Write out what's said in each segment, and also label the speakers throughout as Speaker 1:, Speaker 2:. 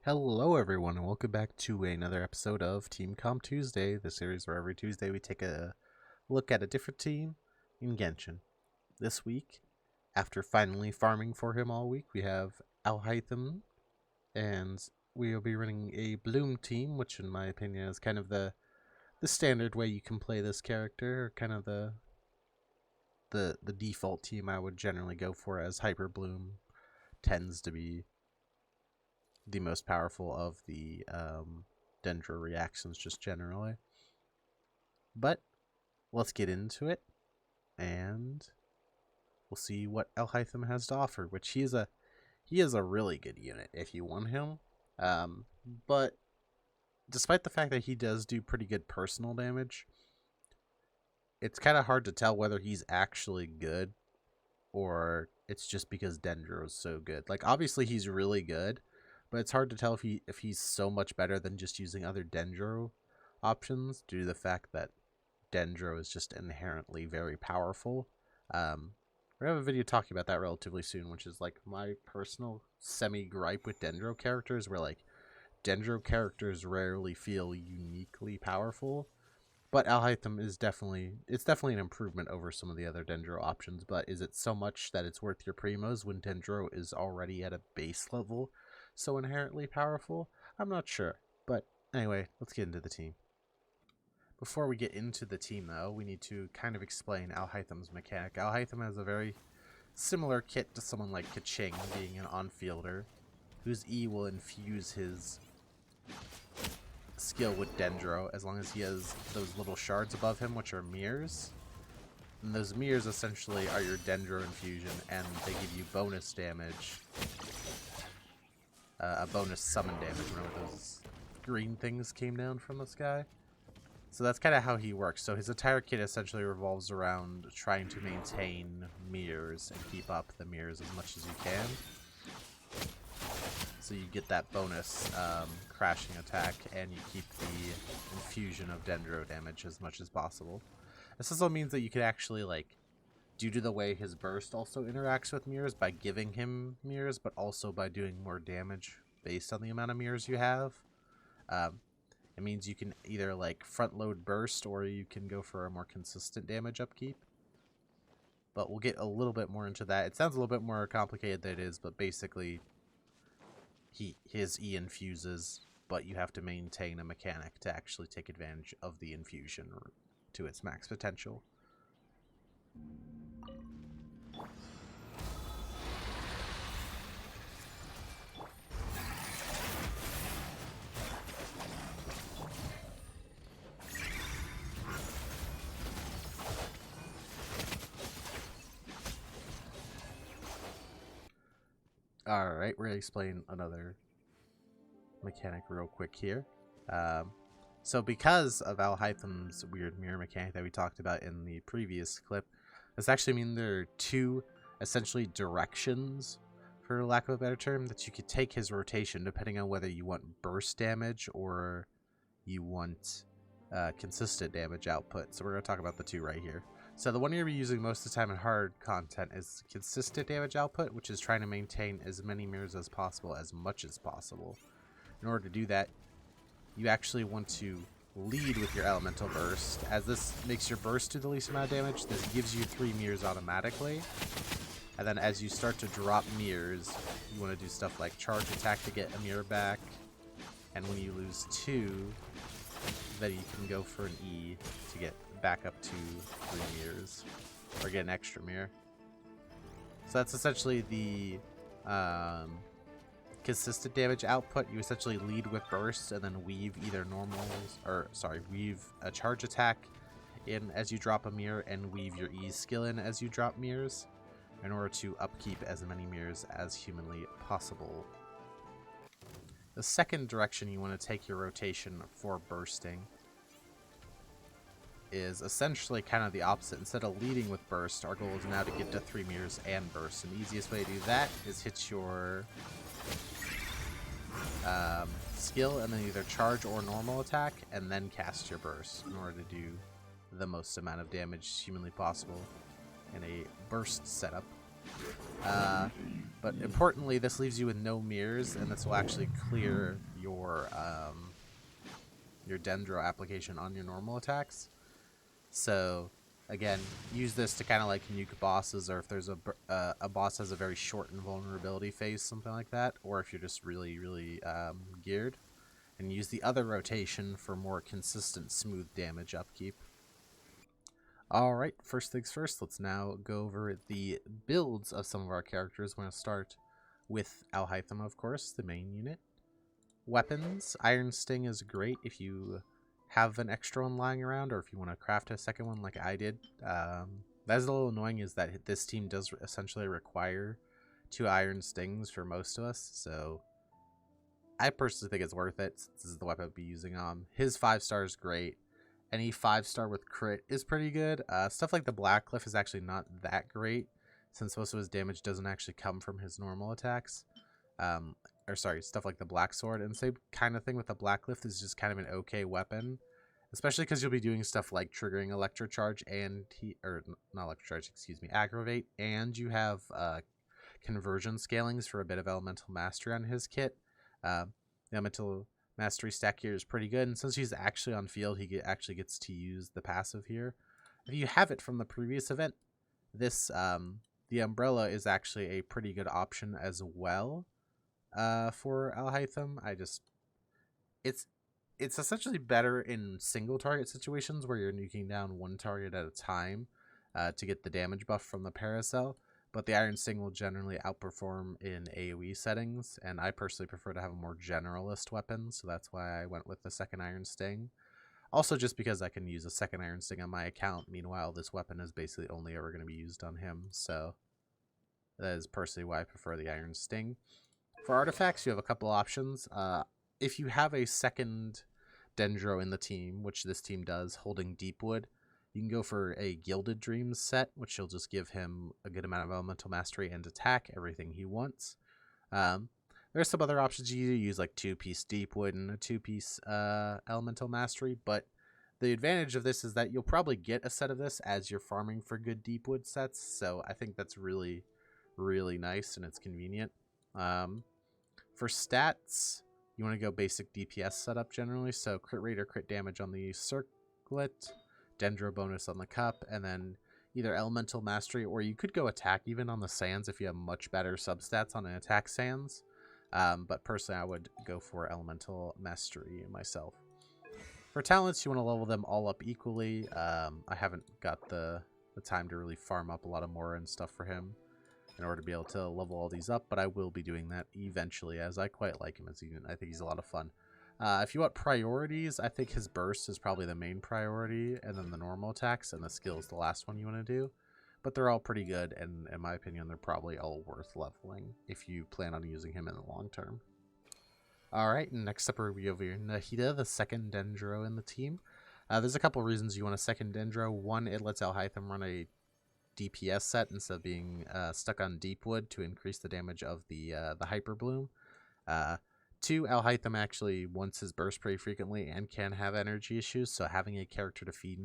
Speaker 1: Hello everyone and welcome back to another episode of Team Comp Tuesday, the series where every Tuesday we take a look at a different team in Genshin. This week, after finally farming for him all week, we have Alhaitham, and we'll be running a Bloom team, which in my opinion is kind of the standard way you can play this character, or kind of the default team I would generally go for, as Hyperbloom tends to be the most powerful of the Dendro reactions just generally. But let's get into it and we'll see what Alhaitham has to offer, which he is a really good unit if you want him. But despite the fact that he does do pretty good personal damage, it's kind of hard to tell whether he's actually good or it's just because Dendro is so good. Like, obviously he's really good, but it's hard to tell if he's so much better than just using other Dendro options due to the fact that Dendro is just inherently very powerful. We're going to have a video talking about that relatively soon, which is like my personal semi-gripe with Dendro characters, where like Dendro characters rarely feel uniquely powerful. But Alhaitham is definitely an improvement over some of the other Dendro options, but is it so much that it's worth your primos when Dendro is already at a base level so inherently powerful? I'm not sure. But anyway, let's get into the team. Before we get into the team, though, we need to kind of explain Alhaitham's mechanic. Alhaitham has a very similar kit to someone like Kaching, being an on-fielder, whose E will infuse his skill with Dendro as long as he has those little shards above him, which are mirrors. And those mirrors essentially are your Dendro infusion, and they give you bonus damage. A bonus summon damage whenever those green things came down from the sky. So that's kind of how he works. So his entire kit essentially revolves around trying to maintain mirrors and keep up the mirrors as much as you can. So you get that bonus crashing attack, and you keep the infusion of Dendro damage as much as possible. This also means that you could actually, like, due to the way his burst also interacts with mirrors by giving him mirrors, but also by doing more damage based on the amount of mirrors you have. It means you can either like front load burst, or you can go for a more consistent damage upkeep. But we'll get a little bit more into that. It sounds a little bit more complicated than it is, but basically his E infuses, but you have to maintain a mechanic to actually take advantage of the infusion to its max potential. Alright, we're going to explain another mechanic real quick here. So because of Alhaitham's weird mirror mechanic that we talked about in the previous clip, this actually means there are two essentially directions, for lack of a better term, that you could take his rotation depending on whether you want burst damage or you want consistent damage output. So we're going to talk about the two right here. So the one you're using most of the time in hard content is consistent damage output, which is trying to maintain as many mirrors as possible, as much as possible. In order to do that, you actually want to lead with your elemental burst. As this makes your burst do the least amount of damage, this gives you 3 mirrors automatically. And then as you start to drop mirrors, you want to do stuff like charge attack to get a mirror back. And when you lose 2, then you can go for an E to get back up to 3 mirrors, or get an extra mirror. So that's essentially the consistent damage output. You essentially lead with burst and then weave either weave a charge attack in as you drop a mirror, and weave your E skill in as you drop mirrors, in order to upkeep as many mirrors as humanly possible. The second direction you want to take your rotation for bursting is essentially kind of the opposite. Instead of leading with burst, our goal is now to get to 3 mirrors and burst. And the easiest way to do that is hit your skill and then either charge or normal attack, and then cast your burst in order to do the most amount of damage humanly possible in a burst setup. But importantly, this leaves you with no mirrors, and this will actually clear your Dendro application on your normal attacks. So again, use this to kind of like nuke bosses, or if there's a boss has a very short invulnerability phase, something like that, or if you're just really geared, and use the other rotation for more consistent, smooth damage upkeep. Alright, first things first, let's now go over the builds of some of our characters. We're going to start with Alhaitham, of course, the main unit. Weapons, Iron Sting is great if you have an extra one lying around, or if you want to craft a second one like I did. That's a little annoying, is that this team does essentially require 2 Iron Stings for most of us, so I personally think it's worth it. This is the weapon I'll be using on. His 5-star is great. Any 5-star with crit is pretty good. Stuff like the Black Cliff is actually not that great, since most of his damage doesn't actually come from his normal attacks. Stuff like the Black Sword, and same kind of thing with the Black Cliff is just kind of an okay weapon, especially because you'll be doing stuff like triggering Electrocharge and not Electrocharge, excuse me, Aggravate, and you have conversion scalings for a bit of Elemental Mastery on his kit. The Elemental Mastery stack here is pretty good, and since he's actually on field, he actually gets to use the passive here. If you have it from the previous event, this the Umbrella is actually a pretty good option as well for Alhaitham. It's essentially better in single target situations where you're nuking down one target at a time to get the damage buff from the Paracel. But the Iron Sting will generally outperform in AoE settings, and I personally prefer to have a more generalist weapon, so that's why I went with the second Iron Sting. Also just because I can use a second Iron Sting on my account, meanwhile this weapon is basically only ever going to be used on him, so that is personally why I prefer the Iron Sting. For artifacts, you have a couple options. If you have a second Dendro in the team, which this team does, holding Deepwood, you can go for a Gilded Dreams set, which will just give him a good amount of Elemental Mastery and attack, everything he wants. There's some other options. You use like 2-piece Deepwood and a 2-piece Elemental Mastery, but the advantage of this is that you'll probably get a set of this as you're farming for good Deepwood sets, so I think that's really nice and it's convenient. For stats, you want to go basic DPS setup generally, so crit rate or crit damage on the circlet, Dendro bonus on the cup, and then either Elemental Mastery, or you could go attack even on the Sands if you have much better substats on an attack Sands. But personally, I would go for Elemental Mastery myself. For talents, you want to level them all up equally. I haven't got the time to really farm up a lot of Mora and stuff for him in order to be able to level all these up, but I will be doing that eventually, as I quite like him as a unit. I think he's a lot of fun. If you want priorities, I think his burst is probably the main priority, and then the normal attacks, and the skill is the last one you want to do. But they're all pretty good, and in my opinion, they're probably all worth leveling if you plan on using him in the long term. Alright, next up we have here Nahida, the second Dendro in the team. There's a couple reasons you want a second Dendro. One, it lets Alhaitham run a DPS set instead of being stuck on Deepwood to increase the damage of the Hyperbloom. 2, Alhaitham actually wants his burst pretty frequently and can have energy issues, so having a character to feed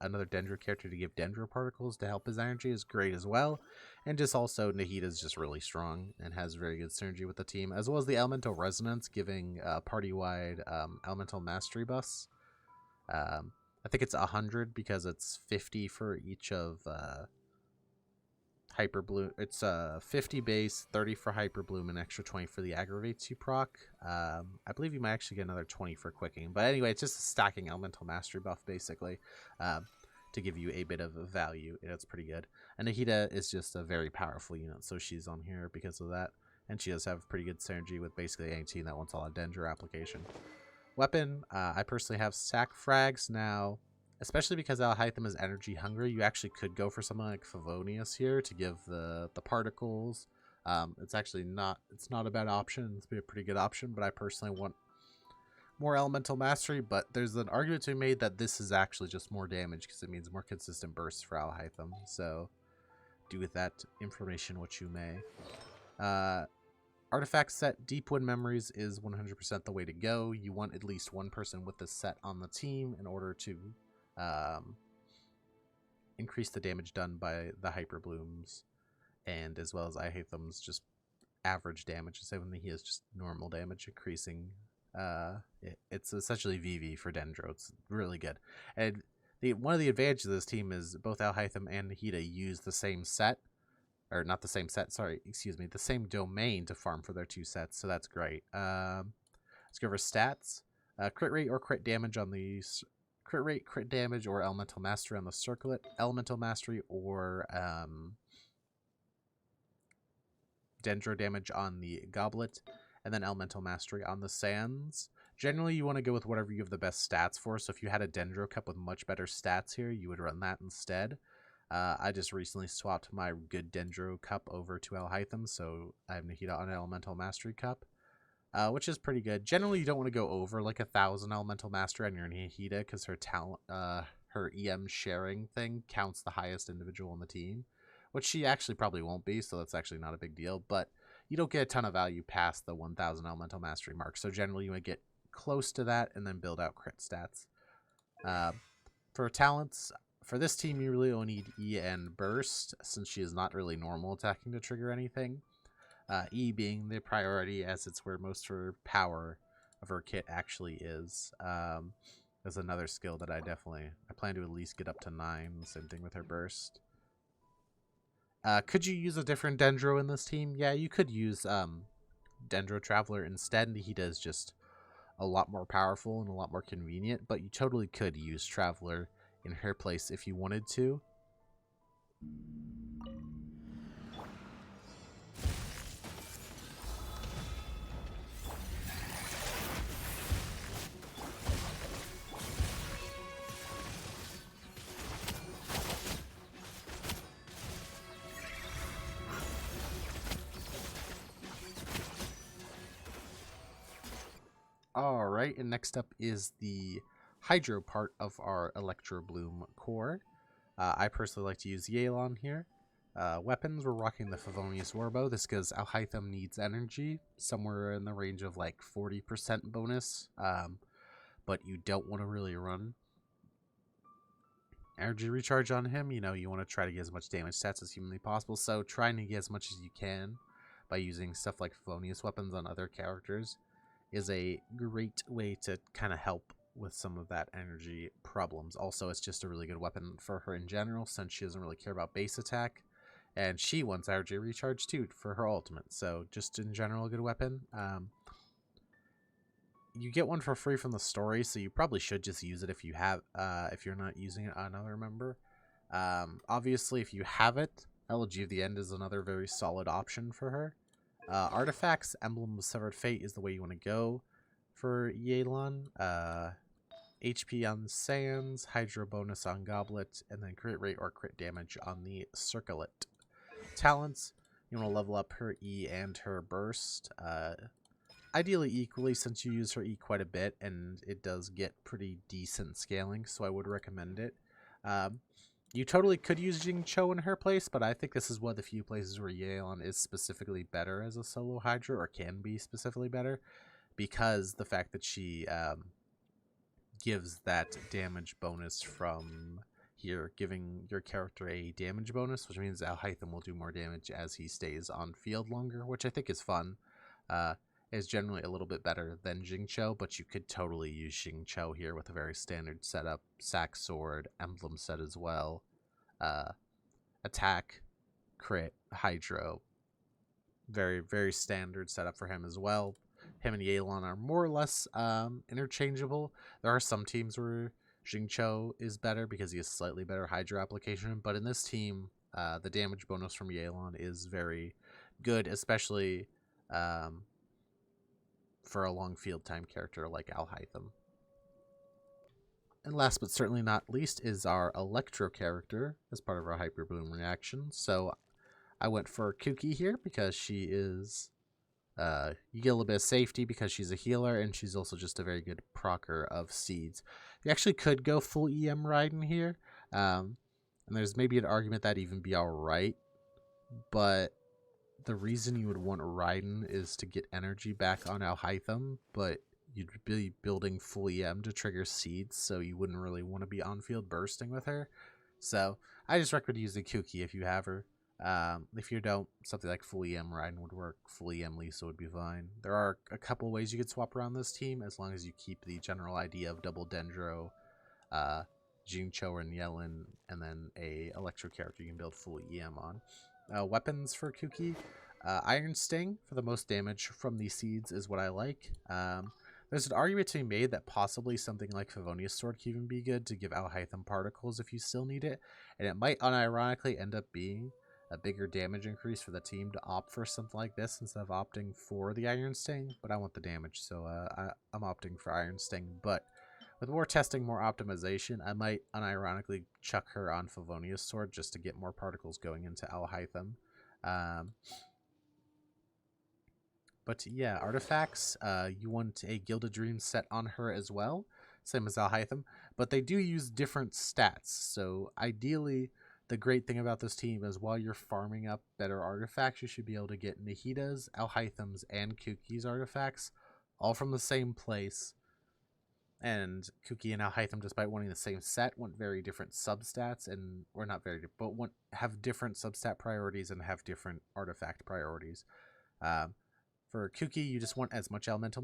Speaker 1: another Dendro character to give Dendro particles to help his energy is great as well. And just also, Nahida is just really strong and has very good synergy with the team, as well as the Elemental Resonance giving party-wide Elemental Mastery buffs. I think it's 100 because it's 50 for each of Hyperbloom. It's 50 base, 30 for Hyperbloom, and extra 20 for the Aggravates you proc. I believe you might actually get another 20 for Quicking. But anyway, it's just a stacking Elemental Mastery buff, basically, to give you a bit of value. It's pretty good. And Nahida is just a very powerful unit, so she's on here because of that. And she does have pretty good synergy with basically any team that wants all a Dendro application. Weapon, I personally have Sack Frags. Now, especially because Alhaitham is energy hungry, you actually could go for something like Favonius here to give the particles. It's actually not a bad option. It's a pretty good option, but I personally want more Elemental Mastery. But there's an argument to be made that this is actually just more damage because it means more consistent bursts for Alhaitham. So do with that information what you may. Artifact set, Deepwood Memories is 100% the way to go. You want at least one person with this set on the team in order to increase the damage done by the Hyperblooms and as well as Alhaitham's just average damage, instead when he has just normal damage increasing. It's essentially VV for Dendro. It's really good. And one of the advantages of this team is both Alhaitham and Nahida use the same set, or not the same set, sorry, excuse me, the same domain to farm for their 2 sets, so that's great. Let's go over stats. Crit rate or crit damage on the crit rate, crit damage, or elemental mastery on the circlet, elemental mastery or Dendro damage on the goblet, and then elemental mastery on the sands. Generally, you want to go with whatever you have the best stats for, so if you had a Dendro cup with much better stats here, you would run that instead. I just recently swapped my good Dendro cup over to Alhaitham, so I have Nahida on elemental mastery cup. Which is pretty good. Generally, you don't want to go over like 1,000 elemental mastery on your Nahida because her talent, her EM sharing thing counts the highest individual on the team, which she actually probably won't be, so that's actually not a big deal. But you don't get a ton of value past the 1,000 elemental mastery mark, so generally you want to get close to that and then build out crit stats. For talents, for this team, you really only need E and Burst, since she is not really normal attacking to trigger anything. E being the priority, as it's where most of her power of her kit actually is. There's another skill that I plan to at least get up to 9. Same thing with her burst. Could you use a different Dendro in this team? Yeah, you could use Dendro Traveler instead. He does just a lot more powerful and a lot more convenient, but you totally could use Traveler in her place if you wanted to. Alright, and next up is the Hydro part of our Electrobloom core. I personally like to use Yelan here. Weapons, we're rocking the Favonius Warbow. This gives Alhaitham needs energy, somewhere in the range of like 40% bonus. But you don't want to really run energy recharge on him. You know, you want to try to get as much damage stats as humanly possible, so trying to get as much as you can by using stuff like Favonius weapons on other characters is a great way to kind of help with some of that energy problems. Also, it's just a really good weapon for her in general, since she doesn't really care about base attack, and she wants energy recharge too for her ultimate, so just in general a good weapon. You get one for free from the story, so you probably should just use it if you have if you're not using it on another member. Obviously, if you have it, Elegy of the End is another very solid option for her. Artifacts, Emblem of Severed Fate is the way you want to go for Yelan. HP on Sands, Hydro bonus on Goblet, and then crit rate or crit damage on the Circlet. Talents, you want to level up her E and her Burst. Ideally equally, since you use her E quite a bit, and it does get pretty decent scaling, so I would recommend it. You totally could use Jing Cho in her place, but I think this is one of the few places where Yelan is specifically better as a solo Hydra, or can be specifically better, because the fact that she gives that damage bonus from here, giving your character a damage bonus, which means Alhaitham will do more damage as he stays on field longer, which I think is fun. Is generally a little bit better than Jing Cho, but you could totally use Jing Cho here with a very standard setup. Sack Sword, Emblem set as well. Attack, crit, Hydro. Very, very standard setup for him as well. Him and Yelan are more or less interchangeable. There are some teams where Jing Cho is better because he has slightly better Hydro application, but in this team, the damage bonus from Yelan is very good, especially for a long field time character like Alhaitham. And last but certainly not least is our Electro character as part of our Hyperbloom reaction. So I went for Kuki here because she is, you get a little bit of safety because she's a healer, and she's also just a very good procer of seeds. You actually could go full EM Raiden here, and there's maybe an argument that'd even be alright, but the reason you would want Raiden is to get energy back on Alhaitham, but you'd be building full EM to trigger seeds, so you wouldn't really want to be on field bursting with her. So I just recommend using Kuki if you have her. If you don't, something like full EM Ryan would work. Full EM Lisa would be fine. There are a couple ways you could swap around this team, as long as you keep the general idea of double Dendro, Jincho and Yellen, and then a Electro character you can build full EM on. Weapons for Kuki. Iron Sting for the most damage from these seeds is what I like. There's an argument to be made that possibly something like Favonius Sword can even be good to give Alhaitham particles if you still need it, and it might unironically end up being a bigger damage increase for the team to opt for something like this instead of opting for the Iron Sting, but I want the damage, so I'm opting for Iron Sting. But with more testing, more optimization, I might unironically chuck her on Favonius Sword just to get more particles going into Alhaitham. But yeah, artifacts, you want a Gilded Dream set on her as well, same as Alhaitham, but they do use different stats. So ideally, the great thing about this team is while you're farming up better artifacts, you should be able to get Nahida's, Alhaitham's, and Kuki's artifacts all from the same place. And Kuki and Alhaitham, despite wanting the same set, want very different substats, and or not very, but have different substat priorities and have different artifact priorities. For Kuki, you just want as much Elemental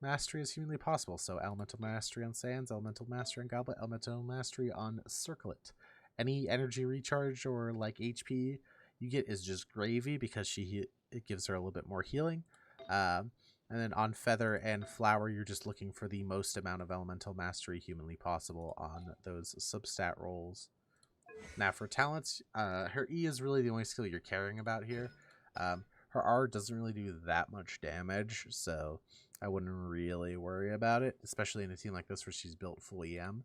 Speaker 1: Mastery as humanly possible. So Elemental Mastery on Sands, Elemental Mastery on Goblet, Elemental Mastery on Circlet. Any energy recharge or like HP you get is just gravy because it gives her a little bit more healing. And then on Feather and Flower, you're just looking for the most amount of Elemental Mastery humanly possible on those substat rolls. Now for talents, her E is really the only skill you're caring about here. Her R doesn't really do that much damage, so I wouldn't really worry about it, especially in a team like this where she's built full EM.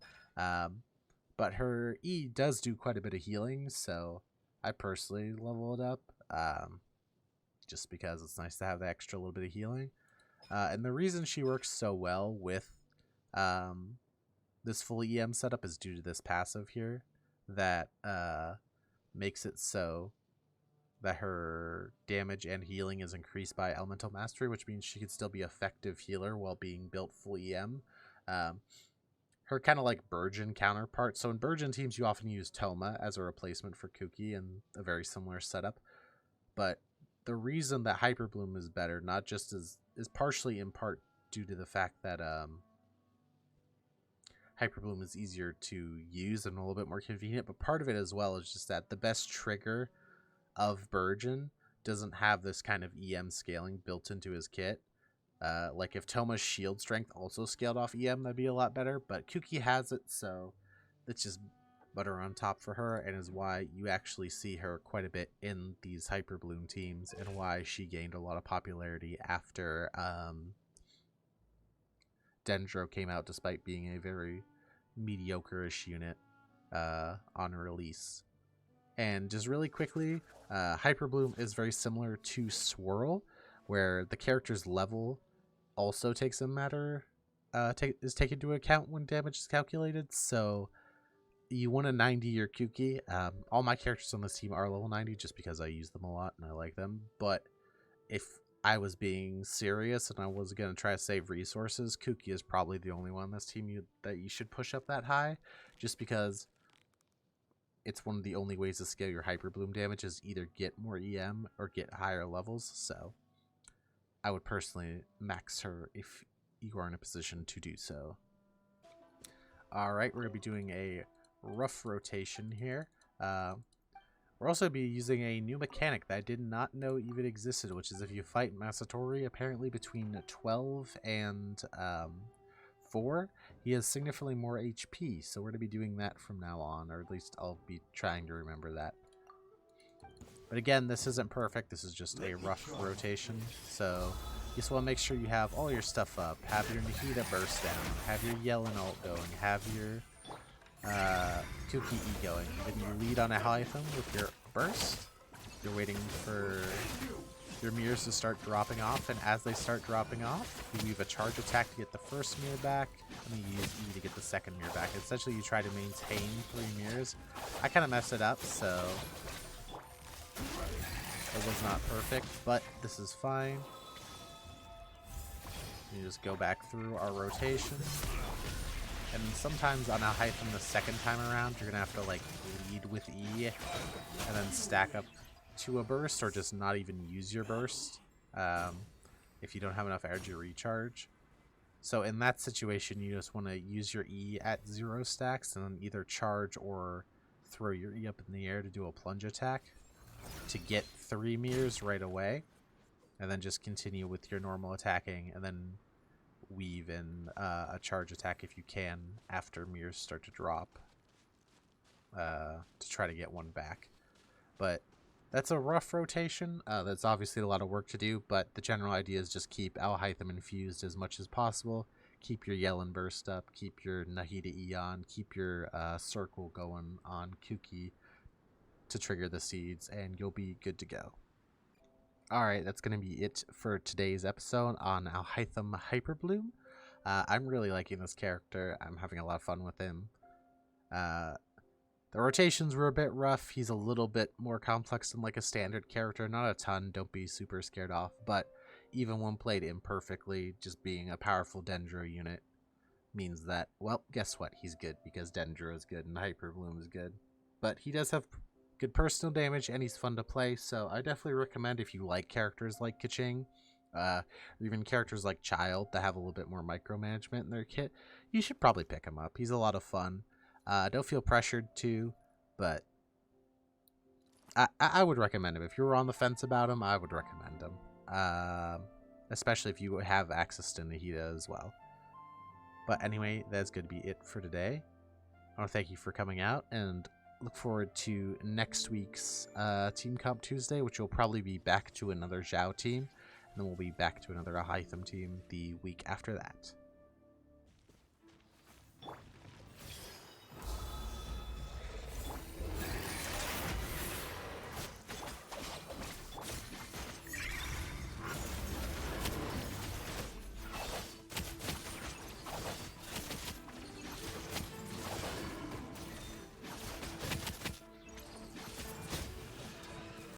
Speaker 1: But her E does do quite a bit of healing, so I personally level it up, just because it's nice to have the extra little bit of healing. And the reason she works so well with this full EM setup is due to this passive here that makes it so that her damage and healing is increased by Elemental Mastery, which means she could still be effective healer while being built full EM. Her kind of like Burgeon counterpart. So in Burgeon teams, you often use Toma as a replacement for Kuki in a very similar setup. But the reason that Hyperbloom is better, not just is partially in part due to the fact that Hyperbloom is easier to use and a little bit more convenient, but part of it as well is just that the best trigger of Burgeon doesn't have this kind of EM scaling built into his kit. Like if Toma's shield strength also scaled off EM, that'd be a lot better, but Kuki has it, so it's just butter on top for her, and is why you actually see her quite a bit in these Hyperbloom teams, and why she gained a lot of popularity after Dendro came out, despite being a very mediocre-ish unit on release. And just really quickly, Hyperbloom is very similar to Swirl, where the character's level also takes a matter, is taken into account when damage is calculated. So you want to 90 your Kuki. All my characters on this team are level 90 just because I use them a lot and I like them. But if I was being serious and I was going to try to save resources, Kuki is probably the only one on this team that you should push up that high, just because it's one of the only ways to scale your Hyperbloom damage is either get more EM or get higher levels. So I would personally max her if you are in a position to do so. Alright, we're going to be doing a rough rotation here. We're also be using a new mechanic that I did not know even existed, which is if you fight Masatori, apparently between 12 and 4, he has significantly more HP, so we're going to be doing that from now on, or at least I'll be trying to remember that. But again, this isn't perfect, this is just a rough rotation, so you just want to make sure you have all your stuff up, have your Nahida burst down, have your Yellen ult going, have your Kuki E going, then you lead on Alhaitham with your burst, you're waiting for your mirrors to start dropping off, and as they start dropping off, you weave a charge attack to get the first mirror back, and then you use E to get the second mirror back. Essentially, you try to maintain 3 mirrors. I kind of messed it up, so it was not perfect, but this is fine. You just go back through our rotation. And sometimes on Alhaitham the second time around, you're going to have to like lead with E and then stack up to a burst, or just not even use your burst if you don't have enough energy recharge. So in that situation, you just want to use your E at 0 stacks and then either charge or throw your E up in the air to do a plunge attack to get 3 mirrors right away, and then just continue with your normal attacking, and then weave in a charge attack if you can after mirrors start to drop to try to get one back. But that's a rough rotation. That's obviously a lot of work to do, but the general idea is just keep Alhaitham infused as much as possible. Keep your Yellen burst up. Keep your Nahida E on. Keep your circle going on Kuki to trigger the seeds, and you'll be good to go. Alright, that's going to be it for today's episode on Alhaitham Hyperbloom. I'm really liking this character. I'm having a lot of fun with him. The rotations were a bit rough. He's a little bit more complex than like a standard character. Not a ton, don't be super scared off. But even when played imperfectly, just being a powerful Dendro unit means that, well, guess what? He's good because Dendro is good and Hyperbloom is good. But he does have good personal damage and he's fun to play, so I definitely recommend if you like characters like Kaching, or even characters like Child that have a little bit more micromanagement in their kit, you should probably pick him up. He's a lot of fun. Don't feel pressured to, but I would recommend him. If you were on the fence about him, I would recommend him. Especially if you have access to Nahida as well. But anyway, that's going to be it for today. I want to thank you for coming out, and look forward to next week's Team Comp Tuesday, which will probably be back to another Zhao team, and then we'll be back to another Alhaitham team the week after that.